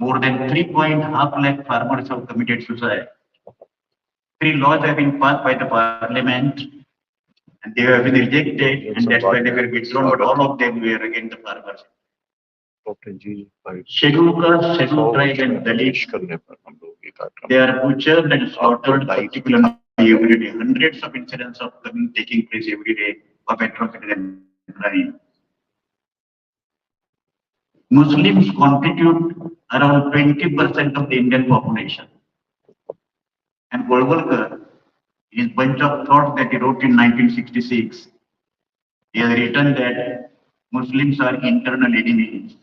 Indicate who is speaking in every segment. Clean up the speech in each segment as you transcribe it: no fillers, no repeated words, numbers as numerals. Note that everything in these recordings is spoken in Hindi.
Speaker 1: More than 3.5 lakh farmers have committed suicide. Three laws have been passed by the parliament and they have been rejected and that's why they were withdrawn, but all of them were against the farmers. Scheduled tribe and Dalit, they are butchered and slaughtered particularly every day. Hundreds of incidents of taking place every day of atrocities and crime. Muslims constitute around 20% of the Indian population. And Golwalkar, in his bunch of thoughts that he wrote in 1966, he has written that Muslims are internal enemies.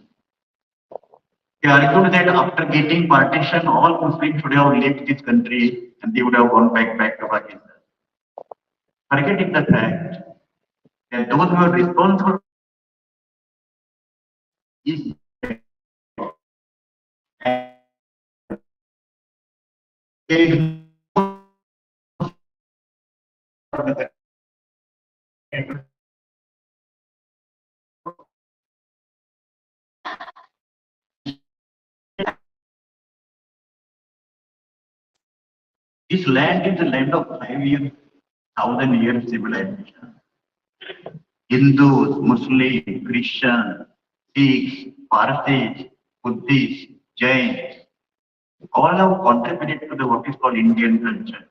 Speaker 1: He argued that after getting partition, all Muslims should have left this country and they would have gone back to Pakistan. Forgetting the fact that those who are responsible is this land is a land of 5,000 years civilization. Hindus, Muslims, Christians, Sikhs, Parsis, Buddhists, Jains, all have contributed to the what is called Indian culture.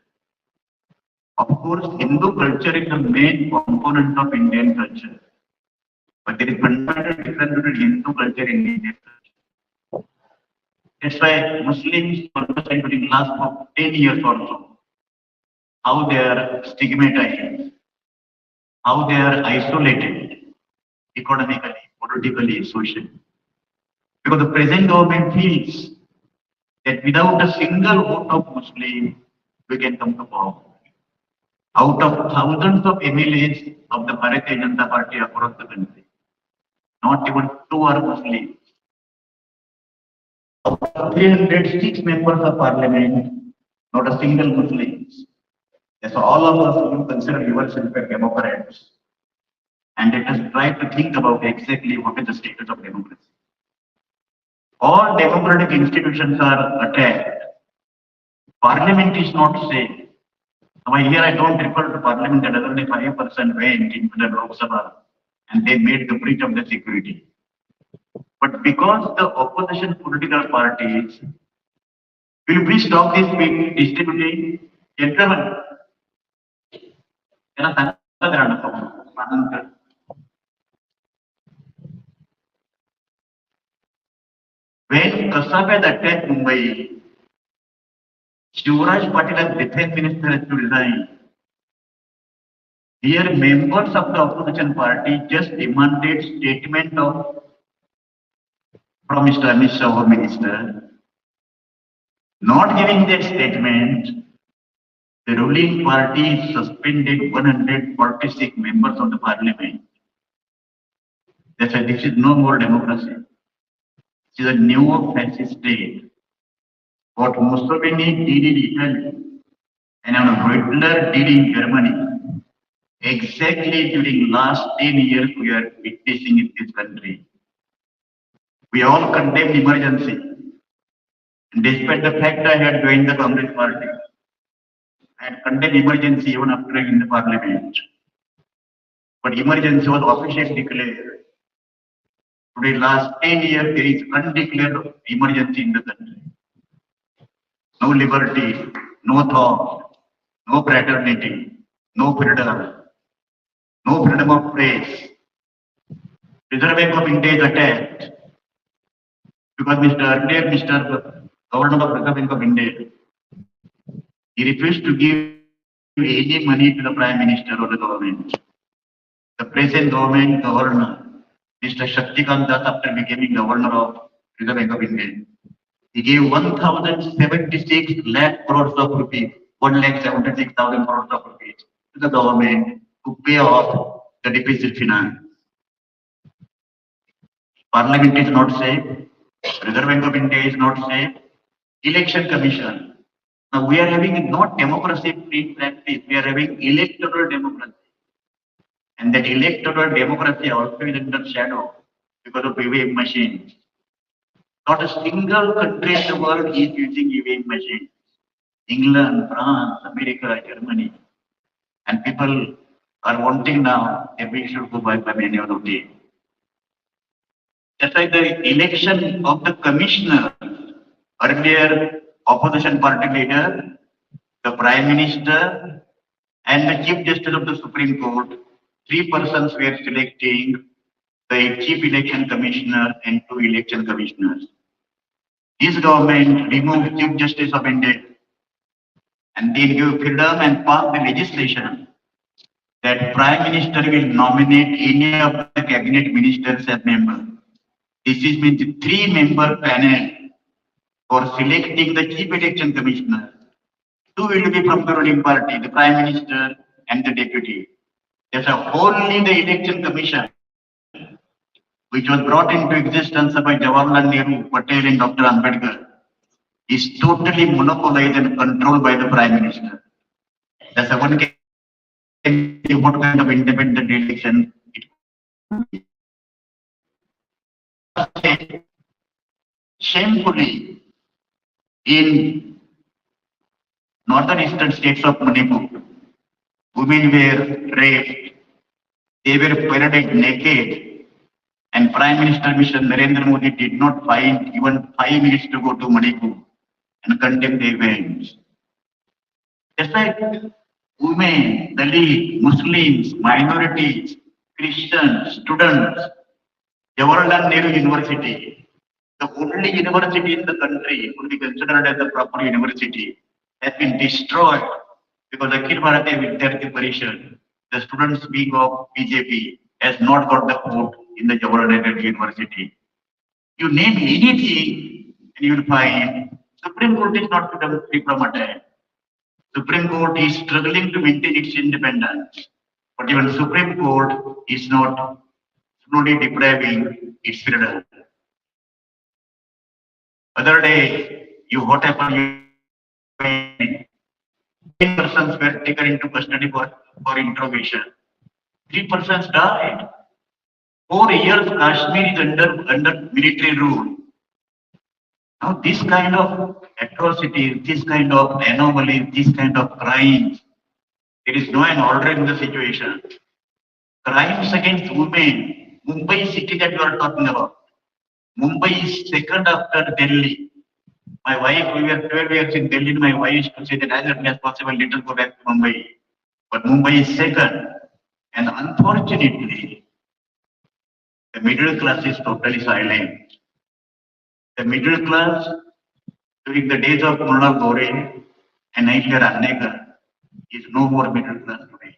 Speaker 1: Of course, Hindu culture is the main component of Indian culture. But there is fundamental difference between Hindu culture and Indian culture. That's why Muslims understand during last 10 years or so, how they are stigmatized, how they are isolated economically, politically, socially. Because the present government feels that without a single vote of Muslim, we can come to power. Out of thousands of MLAs of the Bharatiya Janata Party across the country, not even 2 are Muslims. Out of 306 members of parliament, not a single Muslim. That's all of us who consider yourself as Democrats. And let us try to think about exactly what is the status of democracy. All democratic institutions are attacked. Parliament is not safe. Now here I don't refer to parliament that only 5% went into the Lok Sabha and they made the breach of the security. But because the opposition political parties will we stop this distributing? Gentlemen, when Kasabad attacked Mumbai, Shivraj Patil as defense minister has to resign. Here, members of the opposition party just demanded statement from Mr. Anish Shah, Home Minister. Not giving that statement, the ruling party suspended 146 members of the parliament. That's why this is no more democracy. This is a neo-fascist state. What Mussolini did in Italy and Hitler did in Germany, exactly during last 10 years we are witnessing in this country. We all condemn emergency. And despite the fact I had joined the Congress party, I had condemned emergency even after in the parliament. But emergency was officially declared. Today, last 10 years, there is undeclared emergency in the country. No liberty, no thought, no fraternity, no freedom of press. Reserve Bank of India is attacked because Mr. Governor of Reserve Bank of India, he refused to give any money to the Prime Minister or the government. The present government governor, Mr. Shaktikant Das, after becoming Governor of Reserve Bank of India, he gave 1,076 lakh crores of rupees, 1,76,000 crores of rupees to the government to pay off the deficit finance. Parliament is not safe. Reserve Bank of India is not safe. Election Commission. Now we are having not democracy free practice, we are having electoral democracy. And that electoral democracy also is under shadow because of EVM machines. Not a single country in the world is using EVM machines. England, France, America, Germany. And people are wanting now that we should go by manual routine. That's why the election of the commissioner, earlier opposition party leader, the Prime Minister, and the Chief Justice of the Supreme Court, three persons were selecting the Chief Election Commissioner and two election commissioners. This government removed Chief Justice of India and then give freedom and pass the legislation that Prime Minister will nominate any of the cabinet ministers as members. This is means the three-member panel for selecting the Chief Election Commissioner. Two will be from the ruling party, the Prime Minister and the Deputy. There's only the Election Commission, which was brought into existence by Jawaharlal Nehru, Patel and Dr. Ambedkar, is totally monopolized and controlled by the Prime Minister. That's one can see what kind of independent election it is. Shamefully, in northern eastern states of Manipur, women were raped, they were paraded naked, and Prime Minister Mr. Narendra Modi did not find even 5 minutes to go to Manipur and condemn the events. Just like women, Dalit, Muslims, minorities, Christians, students, Jawaharlal Nehru University, the only university in the country would be considered as a proper university, has been destroyed because Akhil Bharatiya Vidyarthi Parishad, the students wing of BJP, has not got the vote in the Jawaharlal Nehru University. You name anything and you will find Supreme Court is not free from attack. Supreme Court is struggling to maintain its independence, but even Supreme Court is not slowly depriving its freedom. Other day, what happened? 10 persons were taken into custody for interrogation. 3 persons died. 4 years Kashmir is under military rule. Now this kind of atrocities, this kind of anomalies, this kind of crimes, there is no an order in the situation. Crimes against women, Mumbai city that you are talking about. Mumbai is second after Delhi. My wife, we were 12 years in Delhi, my wife used to say that as early as possible, let us go back to Mumbai. But Mumbai is second. And unfortunately, the middle class is totally silent. The middle class, during the days of Mrunal Gore and Aishwarya Annekar, is no more middle class today.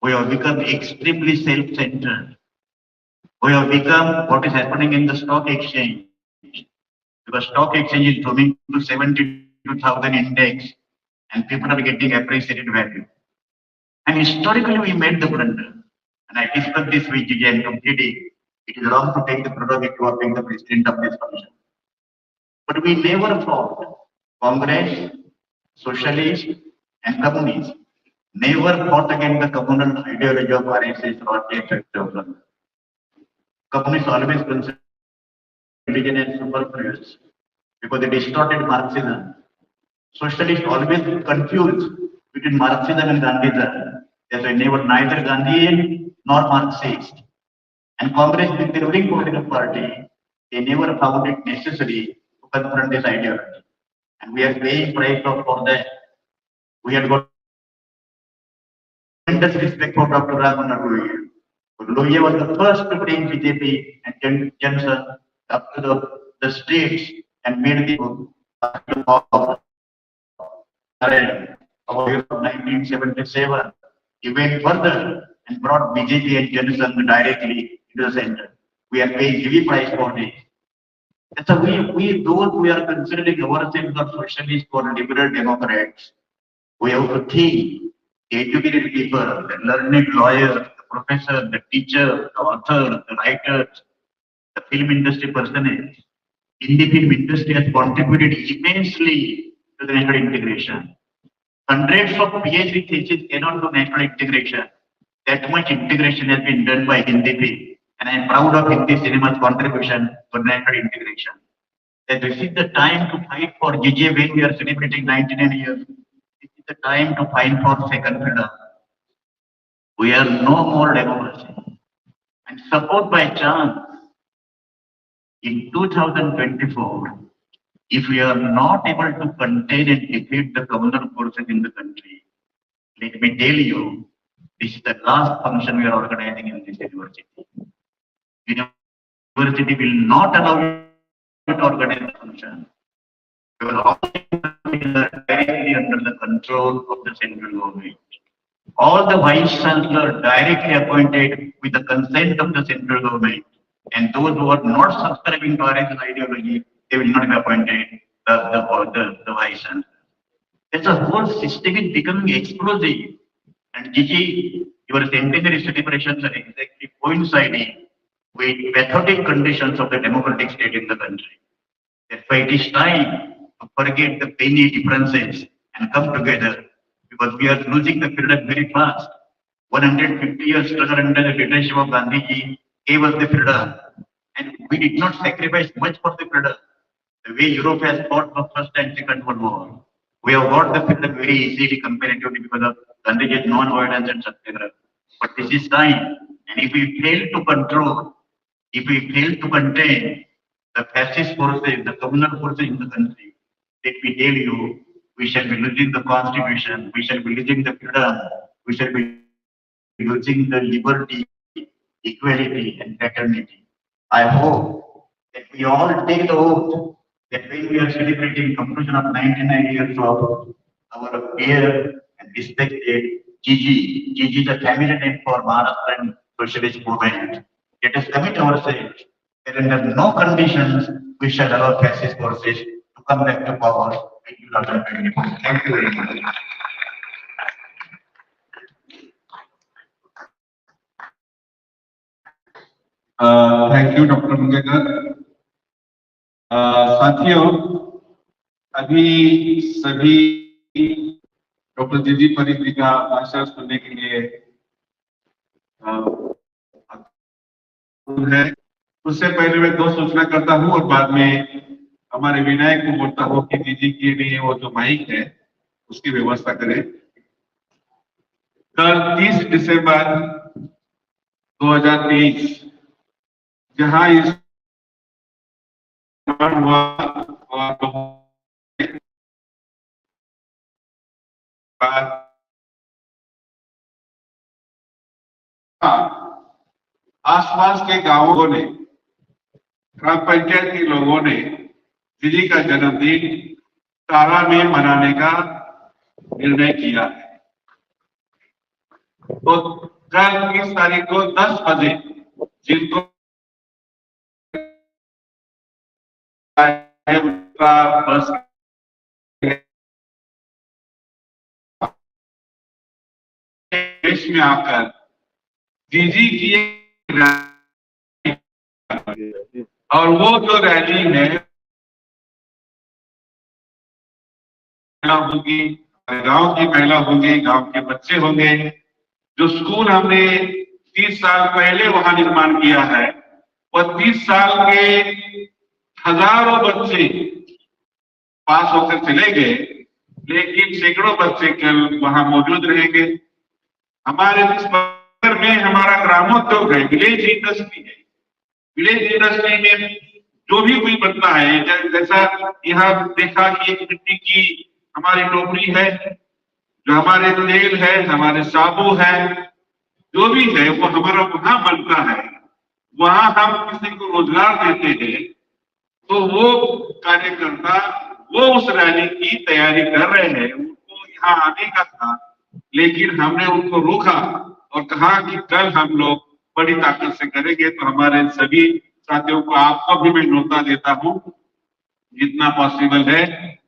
Speaker 1: We have become extremely self-centered. We have become what is happening in the stock exchange. Because stock exchange is coming to 72,000 index and people are getting appreciated value. And historically we made the blunder. And I discussed this with GJ completely. It is wrong to take the prerogative of being the president of this commission. But we never fought. Congress, Socialists, and Communists never fought against the communal ideology of RSS or TXS. Communists always considered religion as superfluous because they distorted Marxism. Socialists always confused between Marxism and Gandhism. That's why neither Gandhian nor Marxist. And Congress, with the ruling political party, they never found it necessary to confront this ideology. And we are paying price for that. We have got tremendous respect for Dr. Ram Manohar Lohia. Lohia was the first to bring BJP and Johnson up to the states and made the of 1977. He went further and brought BJP and Johnson directly into the center. We are paying heavy price for this. And so those we are considering ourselves not socialists or liberal Democrats, we have to think the educated people, the learned lawyers, the professors, the teachers, the authors, the writers, the film industry personage. In the film industry has contributed immensely to the national integration. Hundreds of PhD theses cannot do national integration. That much integration has been done by Hindi film. And I am proud of Hindi cinema's contribution to national integration. that this is the time to fight for GJ when we are celebrating 99 years. This is the time to fight for second freedom. We are no more democracy. And suppose by chance, in 2024, if we are not able to contain and defeat the communal forces in the country, let me tell you, this is the last function we are organizing in this university. University will not allow you to organize the function. We will all directly under the control of the central government. All the vice chancellors directly appointed with the consent of the central government, and those who are not subscribing to RSS ideology, they will not be appointed the vice chancellor. As a whole system is becoming explosive, and Gigi, your centenary celebrations are exactly coinciding with pathetic conditions of the democratic state in the country. That's why it is time to forget the petty differences and come together, because we are losing the freedom very fast. 150 years struggle under the leadership of Gandhiji gave us the freedom, and we did not sacrifice much for the freedom. The way Europe has fought for First and Second World War, we have got the freedom very easily comparatively because of Gandhiji's non-violence and satyagraha. But this is time, and if we fail to control, if we fail to contain the fascist forces, the communal forces in the country, let me tell you, we shall be losing the constitution, we shall be losing the freedom, we shall be losing the liberty, equality, and fraternity. I hope that we all take the oath that when we are celebrating conclusion of 99 years of our dear and respected Gigi is a family name for Maharashtrian Socialist Movement. Let us commit ourselves that under no conditions we shall allow fascist forces to come back to power in 2024. Thank you very much.
Speaker 2: Thank you doctor Mangekar. साथियों, अभी सभी डॉक्टर जीजी परीख जी का भाषण सुनने के लिए है। उससे पहले मैं दो सूचना करता हूं और बाद में हमारे विनायक को बोलता हूं कि जीजी के लिए वो जो माइक है उसकी व्यवस्था करें। कल 30 दिसंबर 2023 जहां इस हुआ और आसपास के गांवों ने, ग्राम पंचायत के लोगों ने जीजी का जन्मदिन तारा में मनाने का निर्णय किया है। तो कल 30 तारीख को 10 बजे जिनको बस देश में आकर जीजी की और वो जो रैली है होगी, गांव की महिला होगी, गांव के बच्चे होंगे। जो स्कूल हमने 30 साल पहले वहां निर्माण किया है, वो 30 साल के हजारों बच्चे पास होकर चले गए, लेकिन सैकड़ों बच्चे कल वहां मौजूद रहेंगे। हमारे इस पर में हमारा ग्रामोद्योग है, विलेज इंडस्ट्री है। विलेज इंडस्ट्री में जो भी कोई बनता है, जैसा यहाँ देखा कि एक मिट्टी की हमारी टोकरी है, जो हमारे तेल है, हमारे साबु है, जो भी है वो हमारा वहां बनता है। वहां हम किसी को रोजगार देते हैं, तो वो कार्यकर्ता वो उस रैली की तैयारी कर रहे हैं। उनको यहाँ आने का था, लेकिन हमने उनको रोका और कहा कि कल हम लोग बड़ी ताकत से करेंगे। तो हमारे सभी साथियों को, आपको भी मैं न्योता देता हूं, जितना पॉसिबल है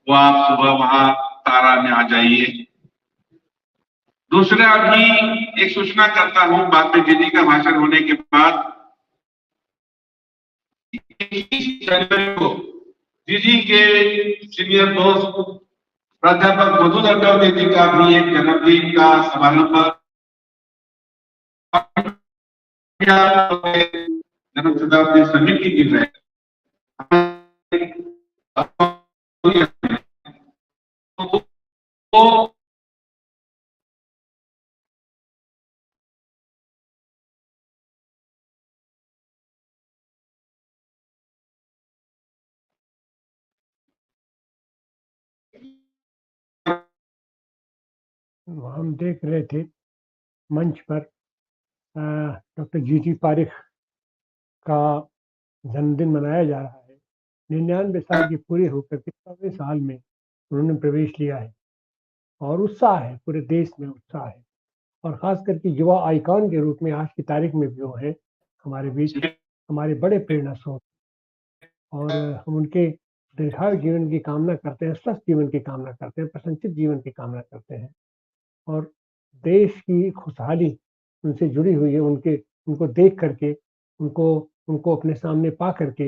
Speaker 2: वो आप सुबह वहां तारा में आ जाइए। दूसरा, अभी एक सूचना करता हूं, बाद में जीजी का भाषण होने के बाद 21 जनवरी को जीजी के सीनियर दोस्त प्राध्यापक मधु दंडवते जी का भी एक जन्मदिन का समारोह जन्म शताब्दी समिति की है।
Speaker 3: हम देख रहे थे मंच पर डॉक्टर जी पारिख का जन्मदिन मनाया जा रहा है। 99 साल की पूरी होकर के 100वें साल में उन्होंने प्रवेश लिया है और उत्साह है, पूरे देश में उत्साह है और खास करके युवा आइकॉन के रूप में आज की तारीख में भी वो है हमारे बीच, हमारे बड़े प्रेरणा स्रोत और हम उनके दीर्घायु जीवन की कामना करते हैं, स्वस्थ जीवन की कामना करते हैं, प्रसन्नचित जीवन की कामना करते हैं और देश की खुशहाली उनसे जुड़ी हुई है। उनको देख करके, उनको उनको अपने सामने पा करके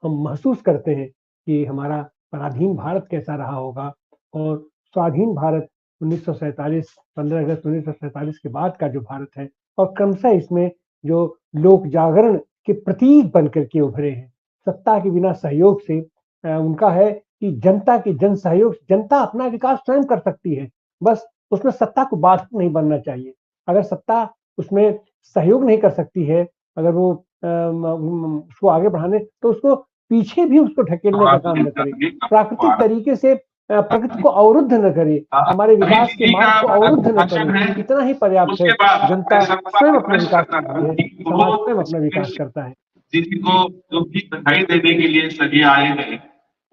Speaker 3: हम महसूस करते हैं कि हमारा पराधीन भारत कैसा रहा होगा और स्वाधीन भारत 1947 15 अगस्त 1947 के बाद का जो भारत है और क्रमशः इसमें जो लोक जागरण के प्रतीक बन करके उभरे हैं। सत्ता के बिना सहयोग से उनका है कि जनता के जन सहयोग, जनता अपना विकास स्वयं कर सकती है, बस उसमें सत्ता को बाधक नहीं बनना चाहिए। अगर सत्ता उसमें सहयोग नहीं कर सकती है, अगर वो उसको आगे बढ़ाने तो उसको पीछे भी उसको ढकेलने का काम न करे। प्राकृतिक तरीके से प्रकृति को अवरुद्ध न करे, हमारे विकास के मार्ग को अवरुद्ध न करे, इतना ही पर्याप्त है। जनता स्वयं अपना विकास करती है, समाज स्वयं अपना विकास करता है।
Speaker 2: जिनको जो भी बधाई देने के लिए सभी आए हैं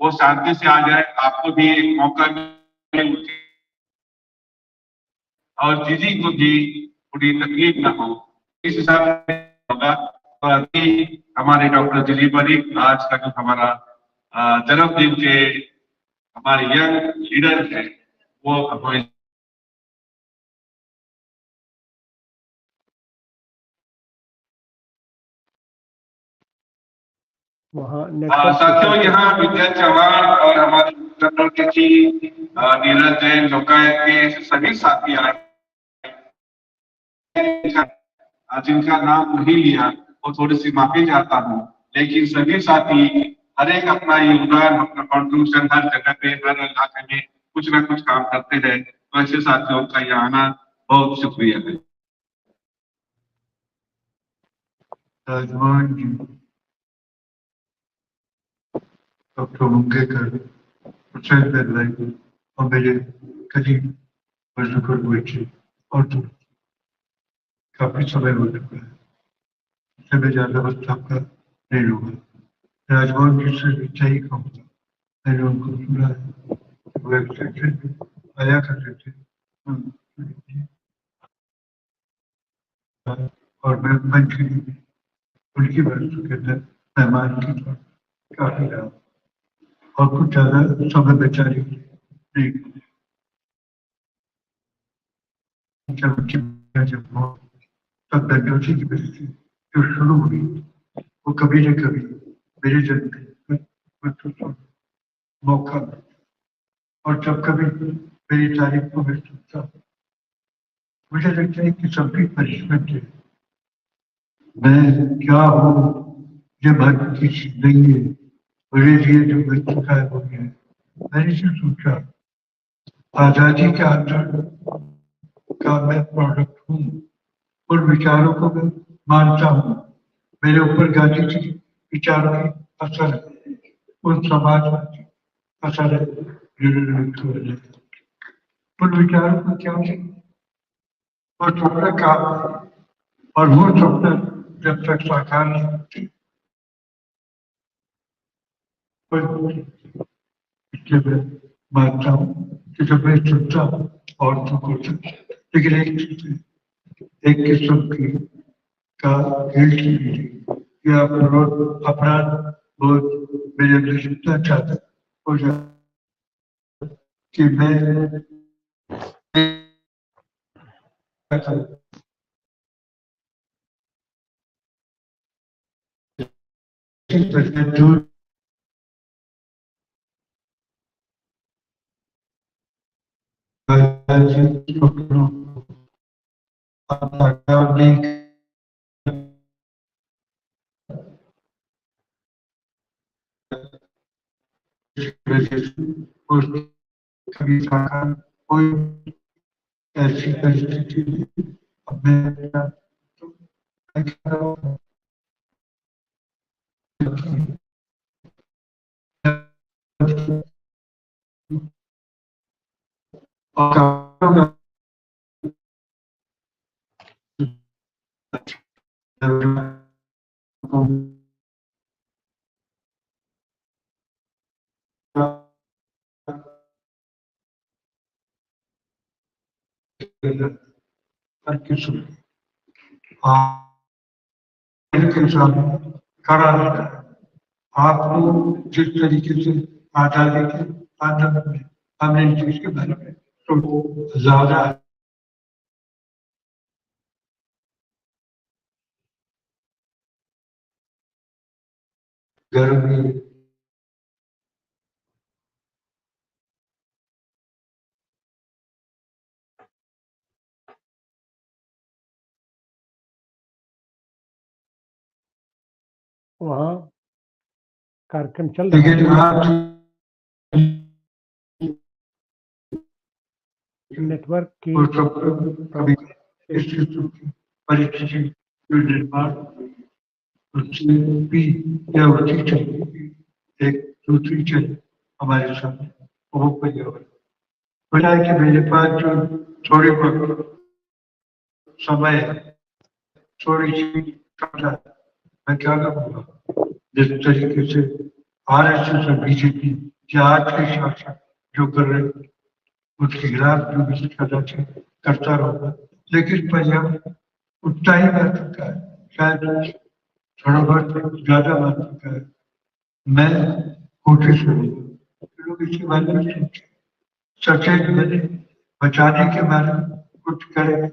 Speaker 2: वो शांति से आ जाए, आपको भी एक मौका मिले और जीजी को भी थोड़ी तकलीफ ना हो, इस हिसाब से होगा। तो अभी हमारे डॉक्टर जीजी पारिख आज का जो हमारा जन्मदिन के हमारे यंग लीडर है वो हमें साथियों यहाँ विद्या चौहान और हमारे डॉक्टर जी नीरज जैन लोकायत के सभी साथी आए जिनका नाम नहीं लिया वो थोड़ी सी माफी चाहता हूँ, लेकिन सभी साथी हर एक अपना योगदान, अपना कॉन्ट्रीब्यूशन हर जगह पे, हर इलाके में कुछ ना कुछ काम करते हैं। तो ऐसे साथियों का यहाँ आना बहुत शुक्रिया है।
Speaker 4: राजमान जी, डॉक्टर मुंगेकर, हुसैन दरलाई और मेरे करीब मजदूर हुए थे और तो काफी समय हो चुका है, इससे मैं ज्यादा वक्त आपका नहीं लूंगा। राजभवन जी से सही कहूँगा, मैंने उनको सुना है, वो एक्सटेंशन में आया करते थे और मैं मंच के लिए उनकी बातों के अंदर मेहमान की तौर काफी रहा और कुछ ज्यादा समय बेचारी नहीं। जब तब दंडोची की वजह जो शुरू हुई वो कभी न कभी मेरे जन्म में मौका और जब कभी मेरी तारीफ को मैं सुनता मुझे लगता है कि सभी पनिशमेंट है। मैं क्या हूँ ये बात किसी नहीं है, मेरे लिए जो बन चुका है वो है। मैंने जो सोचा आजादी के आंदोलन का मैं प्रोडक्ट हूँ, उन विचारों को मैं मानता हूँ, मेरे ऊपर गांधी जी विचारों की असर है, उन समाजवादी असर है, उन विचारों को क्या वो स्वप्न का और वो स्वप्न जब तक साकार नहीं होती इसलिए मैं मानता हूँ कि जब मैं सुनता हूँ और तो कुछ लेकिन एक किस्म की का गिल्ट या अपराध बहुत मेरे अंदर इतना चाहता हो जाता कि मैं दूर कभी साकार कोई ऐसी परिस्थिति अब मैं और के साथ करा रहता है। आपको जिस तरीके से आजादी के आंदोलन में हमने इस चीज के बारे में तो ज्यादा गर्मी
Speaker 3: वहाँ कार्यक्रम चल रहा
Speaker 4: लेकिन
Speaker 3: है,
Speaker 4: आज
Speaker 3: नेटवर्क की
Speaker 4: वो सब कभी परिस्थिति जो निर्माण उससे भी या उसी चल एक दूसरी चल हमारे सामने वो पर्यावरण बोला है कि मेरे पास जो थोड़ी बहुत समय है, थोड़ी सी क्षमता है, मैं क्या करूँगा जिस तरीके से आरएसएस और बीजेपी या आज के शासक जो कर रहे हैं उसके खिलाफ जो भी कदाचित करता रहूंगा, लेकिन पर्यावरण उतना ही महत्व है, शायद थोड़ा बहुत ज्यादा महत्व है। मैं कोशिश करूंगा लोग इसके बारे में सोचें, सचेत बने, बचाने के बारे में कुछ करें।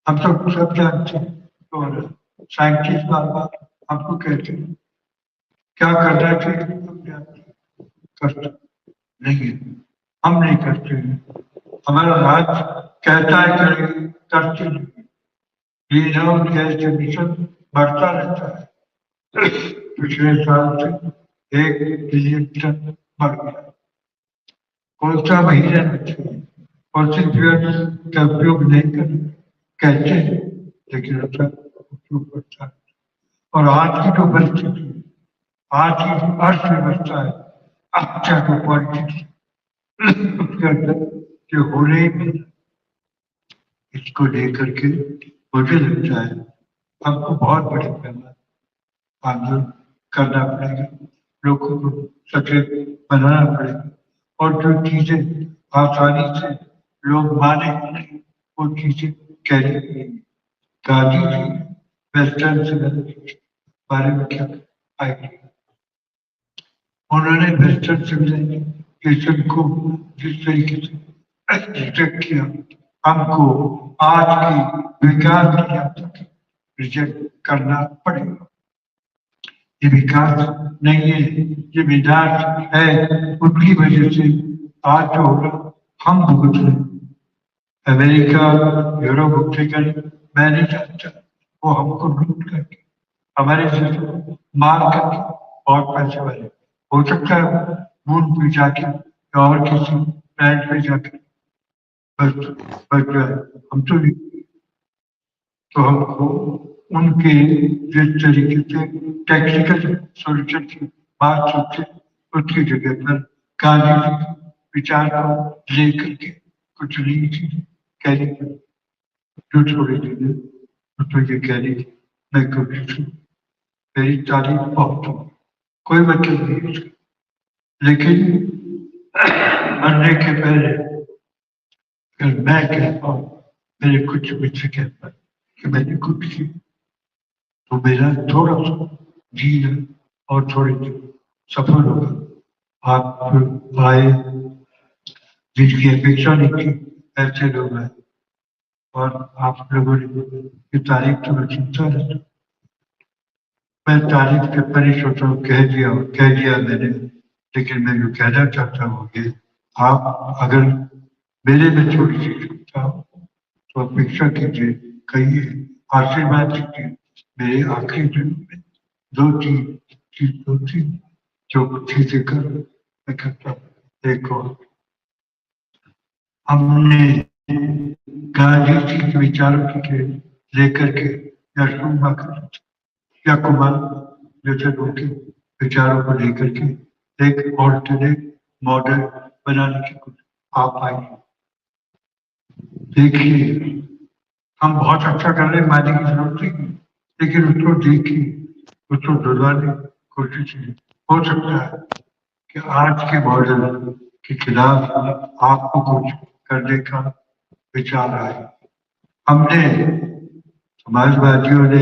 Speaker 4: हम तो सब जानते हैं और साइंटिस्ट बार बार हमको कहते हैं क्या करना चाहिए, हम जानते हैं, करते नहीं है, हम नहीं करते हैं। हमारा राज्य कहता है करेंगे, करते नहीं। ग्रीन हाउस गैस एमिशन बढ़ता रहता है, पिछले साल से 1 बिलियन टन बढ़ गया। कौन सा महीना चाहिए फॉसिल फ्यूल्स का उपयोग नहीं करना कहते हैं, लेकिन उसका उपयोग करता है। और आज की जो परिस्थिति, आज की अर्थव्यवस्था है, अच्छा तो पॉलिटिक्स उसके अंदर जो हो रही है, इसको लेकर के मुझे लगता है हमको बहुत बड़े पैमाने आंदोलन करना पड़ेगा, लोगों को सचेत बनाना पड़ेगा और जो चीजें आसानी से लोग माने वो चीजें कहनी पड़ेगी। गांधी जी वेस्टर्न सिविलाइजेशन बारे में क्या आइडिया, उन्होंने वेस्टर्न सिविलाइजेशन को जिस तरीके से रिजेक्ट किया, हमको आज की विकास की यात्रा रिजेक्ट करना पड़ेगा। ये विकास नहीं है, ये विनाश है, उनकी वजह से आज जो होगा हम भुगत रहे। अमेरिका यूरोप अफ्रीकन मैं नहीं चाहता वो हमको लूट करके हमारे देश को मार करके बहुत पैसे वाले हो सकता है मून पे जाके या और किसी प्लैनेट पे जाके बस जो है हम तो हमको उनके जिस तरीके से टेक्निकल सॉल्यूशन की बात सोचे उसकी जगह पर गांधी जी विचार को लेकर के कुछ नई चीज कहने जो छोड़ी चीजें उसमें ये कहने की मैं कोशिश मेरी तारीफ बहुत हूँ, कोई मतलब नहीं उसका, लेकिन मरने के पहले अगर मैं कहता हूँ मेरे कुछ मित्र कहता कि मैंने कुछ किया तो मेरा थोड़ा सा जीना और थोड़ी सफल होगा। आप आए जिनकी अपेक्षा नहीं थी ऐसे लोग आए और आप लोगों ने तारीफ तो मैं सुनता रहता, मैं तारीफ के परे सोचा कह दिया मैंने, लेकिन मैं जो कहना चाहता हूँ कि आप अगर मेरे में थोड़ी सी क्षमता हो तो अपेक्षा कीजिए, कहिए, आशीर्वाद दीजिए। मेरे आखिरी दिन में दो तीन जो चीजें कर मैं करता हूँ। एक और हमने गांधी जी के विचारों के लेकर के या कुमार जैसे लोग के विचारों को लेकर के एक ऑल्टरनेट मॉडल बनाने की कुछ आप आइए देखिए। हम बहुत अच्छा कर रहे हैं, मानने की जरूरत नहीं, लेकिन उसको देखिए उसको डुलाने की कोशिश की। हो सकता है कि आज के मॉडल के खिलाफ आपको कुछ करने का विचार आए। हमने समाजवादियों ने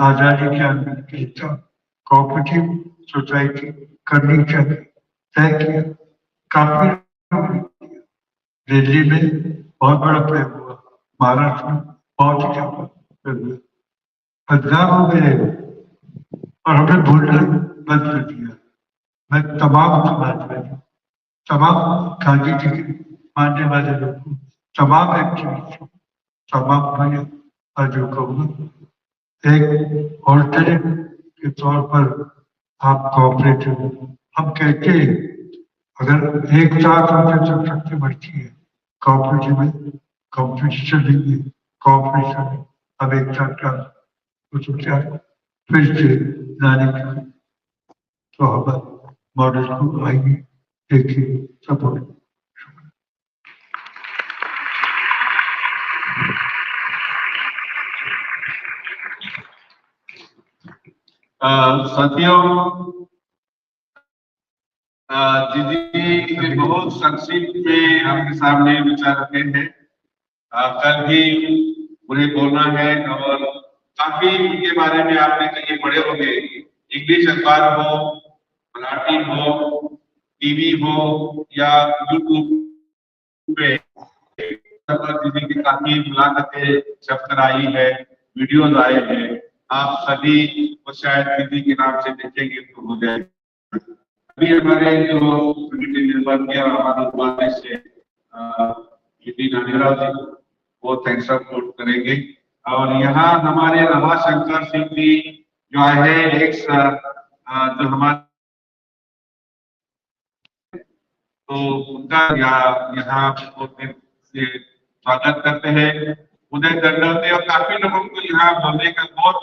Speaker 4: आजादी के आंदोलन के हिस्सा कोऑपरेटिव सोसाइटी करनी चाहिए तय किया। काफी दिल्ली में बहुत बड़ा प्रयोग हुआ, महाराष्ट्र में बहुत ही ज्यादा प्रयोग हुआ, पंजाब में, और हमने बोलना बंद कर दिया। मैं तमाम समाजवादी, तमाम गांधी जी के मानने वाले लोगों, तमाम एक्टिविस्ट, तमाम भाइयों आज जो कहूँगा एक ऑल्टरनेट के तौर पर आप कोऑपरेटिव, हम कहते हैं अगर एक साथ हमसे जनशक्ति बढ़ती है कोऑपरेटिव में, कॉम्पिटिशन नहीं है, कोऑपरेशन है, हम एक साथ का कुछ विचार फिर से लाने का, तो हम मॉडल को आइए देखिए सपोर्ट।
Speaker 2: साथियों, दीदी ने बहुत संक्षिप्त में आपके सामने विचार रखे हैं। कल भी उन्हें बोलना है और काफी इनके बारे में आपने कहीं पढ़े होंगे, इंग्लिश अखबार हो, मराठी हो, टीवी हो या यूट्यूब पे दीदी की काफी मुलाकातें छपकर आई है, वीडियोज आए हैं। आप सभी को शायद दीदी के नाम से देखेंगे तो हो जाए। अभी हमारे जो कमेटी निर्माण किया हमारे से दीदी नानीराव जी वो थैंक्स ऑफ नोट करेंगे। और यहाँ हमारे रमाशंकर सिंह जी जो आए हैं, एक जो हमारे, तो उनका यहाँ से स्वागत करते हैं। उदय दंडवते और काफी लोगों को यहाँ बोलने का बहुत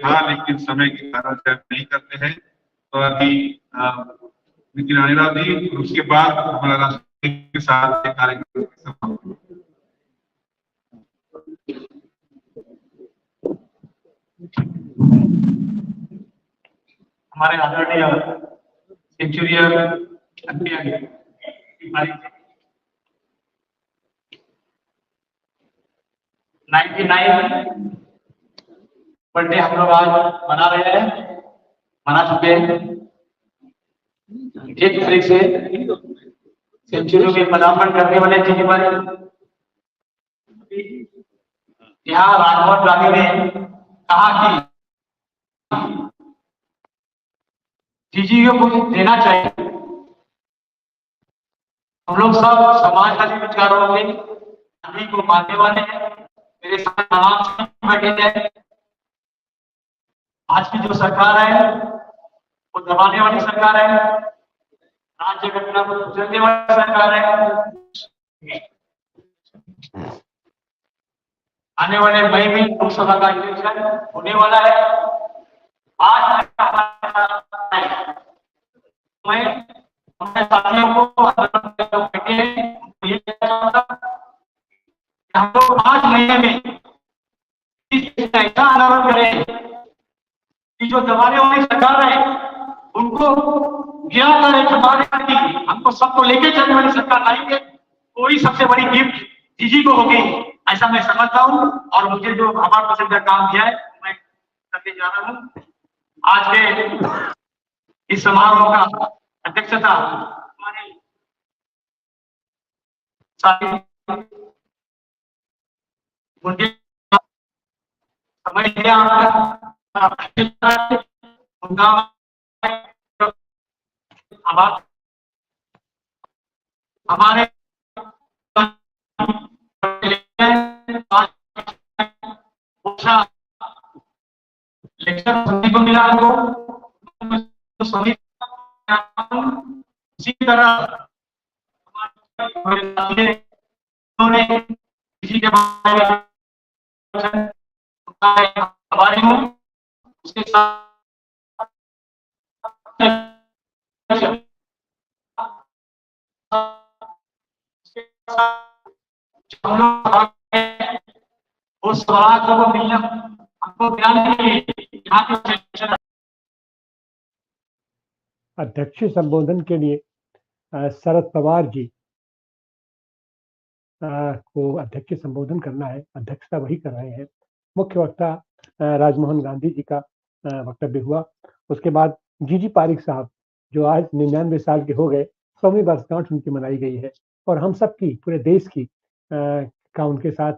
Speaker 2: था, लेकिन समय के कारण से नहीं करते हैं। तो अभी नितिन राणीराव जी, उसके बाद हमारा राष्ट्र के साथ कार्यक्रम समाप्त।
Speaker 5: हमारे आदरणीय सेंचुरियन 99 बर्थडे हम लोग आज मना रहे हैं, मना चुके हैं। 1 तारीख से सेंचुरी में पदार्पण करने वाले जी हमारे यहाँ राजभवन गांधी ने कहा कि जीजी को देना चाहिए। हम लोग सब समाजवादी विचारों के गांधी को मानने वाले हैं। मेरे साथ तमाम बैठे हैं। आज की जो सरकार है वो दबाने वाली सरकार है, राज्य घटना को कुचलने वाली सरकार है। आने वाले मई में लोकसभा का इलेक्शन होने वाला है। आज मैं अपने साथियों को हम लोग 5 महीने में ऐसा आंदोलन करें कि जो दबाने वाली सरकार है उनको गिरा कर एक हमारे हमको सबको लेके चलने वाली सरकार लाएंगे। कोई सबसे बड़ी गिफ्ट जीजी को होगी, ऐसा मैं समझता हूँ। और मुझे जो आभार प्रसन्न का काम किया है मैं करके जा रहा हूँ। आज के इस समारोह का अध्यक्षता हमारे समय दिया उनका हमारे लेक्चर को मिला तो सभी इसी तरह उन्होंने किसी के बारे में उसके साथ उस समाज को मिलना को गिराने के लिए यहाँ के सेशन
Speaker 3: अध्यक्ष संबोधन के लिए शरद पवार जी को अध्यक्ष संबोधन करना है। अध्यक्षता वही कर रहे हैं। मुख्य वक्ता राजमोहन गांधी जी का वक्तव्य हुआ। उसके बाद जीजी पारिक साहब, जो आज 99 साल के हो गए, 100वीं वर्षगांठ उनकी मनाई गई है और हम सबकी, पूरे देश की का उनके साथ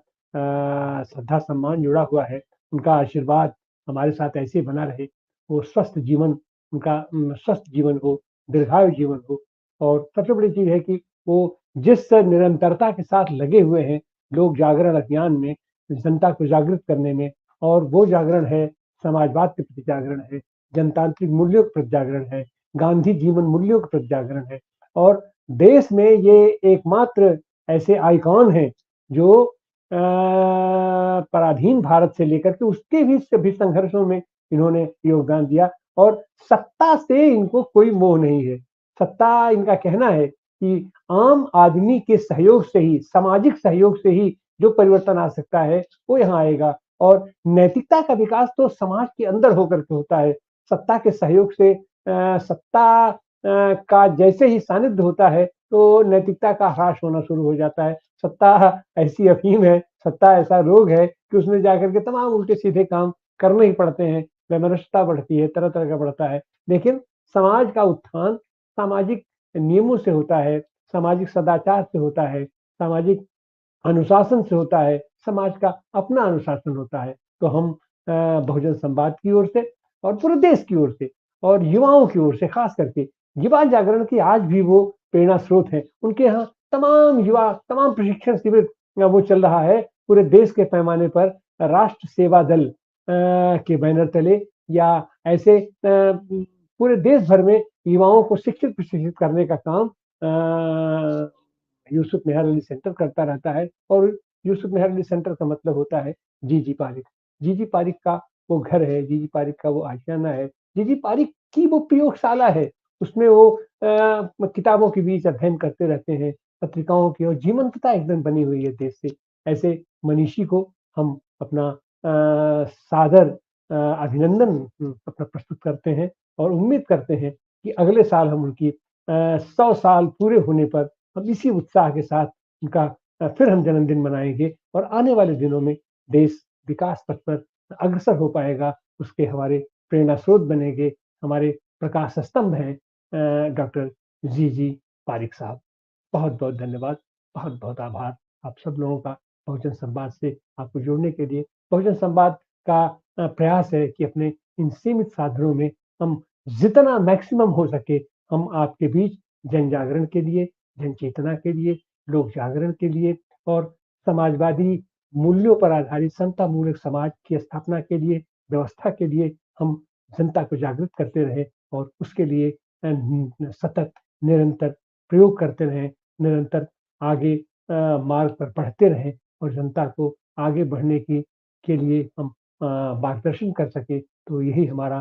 Speaker 3: श्रद्धा सम्मान जुड़ा हुआ है। उनका आशीर्वाद हमारे साथ ऐसे ही बना रहे। वो स्वस्थ जीवन, उनका स्वस्थ जीवन हो, दीर्घायु जीवन हो। और सबसे बड़ी चीज है कि वो जिस निरंतरता के साथ लगे हुए हैं लोक जागरण अभियान में, जनता को जागृत करने में, और वो जागरण है समाजवाद के प्रति जागरण है, जनतांत्रिक मूल्यों के प्रति जागरण है, गांधी जीवन मूल्यों के प्रति जागरण है। और देश में ये एकमात्र ऐसे आइकॉन हैं जो पराधीन भारत से लेकर के उसके भी सभी संघर्षों में इन्होंने योगदान दिया। और सत्ता से इनको कोई मोह नहीं है। सत्ता, इनका कहना है कि आम आदमी के सहयोग से ही, सामाजिक सहयोग से ही जो परिवर्तन आ सकता है वो यहाँ आएगा। और नैतिकता का विकास तो समाज के अंदर होकर के होता है। सत्ता के सहयोग से सत्ता का जैसे ही सानिध्य होता है तो नैतिकता का ह्रास होना शुरू हो जाता है। सत्ता ऐसी अफीम है, सत्ता ऐसा रोग है कि उसमें जाकर के तमाम उल्टे सीधे काम करने ही पड़ते हैं। वैमनस्यता बढ़ती है, तरह तरह का बढ़ता है। लेकिन समाज का उत्थान सामाजिक नियमों से होता है, सामाजिक सदाचार से होता है, सामाजिक अनुशासन से होता है, समाज का अपना अनुशासन होता है। तो हम बहुजन संवाद की ओर से और पूरे देश की ओर से और युवाओं की ओर से, खास करके युवा जागरण की आज भी वो प्रेरणा स्रोत है। उनके यहाँ तमाम युवा, तमाम प्रशिक्षण शिविर वो चल रहा है पूरे देश के पैमाने पर। राष्ट्र सेवा दल के बैनर तले या ऐसे पूरे देश भर में युवाओं को शिक्षित प्रशिक्षित करने का काम यूसुफ मेहर अली सेंटर करता रहता है। और यूसुफ मेहर अली सेंटर का मतलब होता है जीजी पारिक। जीजी पारिक का वो घर है, जीजी पारिक का वो आशियाना है, जीजी पारिक की वो प्रयोगशाला है। उसमें वो किताबों के बीच अध्ययन करते रहते हैं, पत्रिकाओं की, और जीवंतता एकदम बनी हुई है देश से। ऐसे मनीषी को हम अपना सादर अभिनंदन अपना प्रस्तुत करते हैं और उम्मीद करते हैं कि अगले साल हम उनकी 100 साल पूरे होने पर हम इसी उत्साह के साथ उनका फिर हम जन्मदिन मनाएंगे। और आने वाले दिनों में देश विकास पथ पर अग्रसर हो पाएगा। उसके हमारे प्रेरणा स्रोत बनेंगे, हमारे प्रकाश स्तंभ हैं डॉक्टर जीजी पारिक साहब। बहुत बहुत धन्यवाद, बहुत बहुत आभार आप सब लोगों का बहुजन संवाद से आपको जोड़ने के लिए। बहुजन संवाद का प्रयास है कि अपने इन सीमित साधनों में हम जितना मैक्सिमम हो सके हम आपके बीच जन जागरण के लिए, जन चेतना के लिए, लोक जागरण के लिए और समाजवादी मूल्यों पर आधारित समता मूलक समाज की स्थापना के लिए, व्यवस्था के लिए हम जनता को जागृत करते रहे और उसके लिए सतत निरंतर प्रयोग करते रहें, निरंतर आगे मार्ग पर बढ़ते रहें और जनता को आगे बढ़ने की के लिए हम मार्गदर्शन कर सके। तो यही हमारा